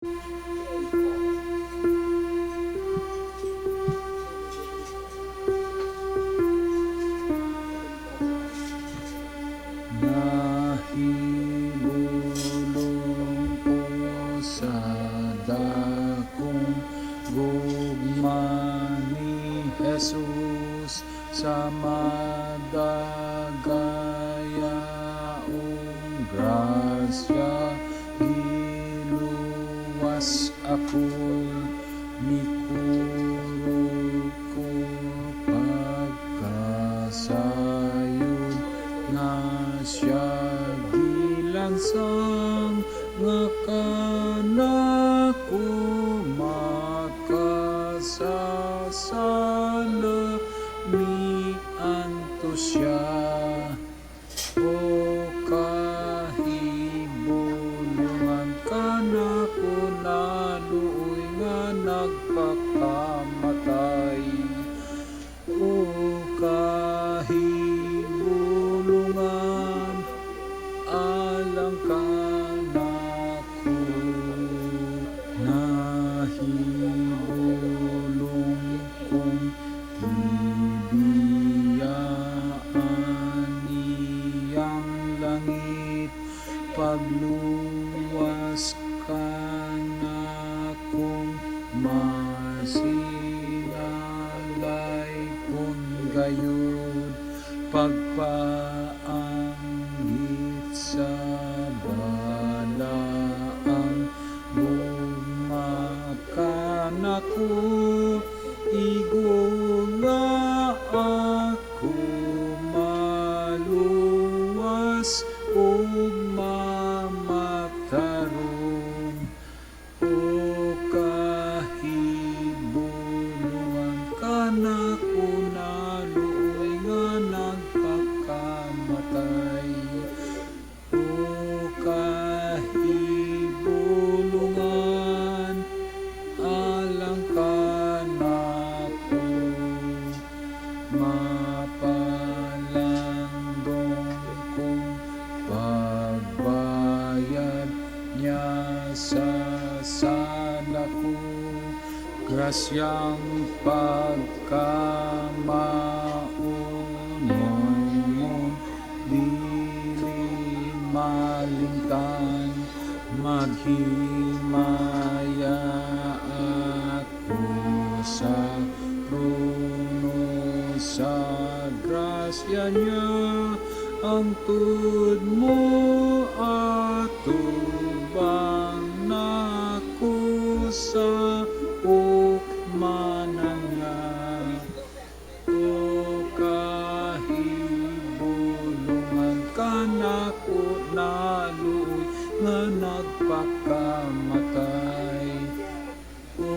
Nahibulong ko sa dakong gugma ni Jesus sa madagayaong grasya. Giluwas ako'y mikurog ko pagkasayod na siya gilansang nga kanako makasasala mianto siya. O kahibulungan kanako naluoy nga nagpakamatay. O kahibulungan alang kanako nahibulong kong tibiyaan niyang langit pagluwas kanakong masinalay kung gayud pagpaanggit sa balaang bumakanako. Igo nga ako maluwas o mamatarong. O kahibulungan kanako naluoy nga nagpakamatay. O kahibulungan alang kanako mapalandong kong pagbayad niya sa sala ko. Grasyang pagkamaunon mo dili malimtan, maghimaya ako sa trono sa grasya niya. Ang tud mo atubang nako sa ukmanan niya. O kahibulungan kanako naluoy nga nagpakamatay. O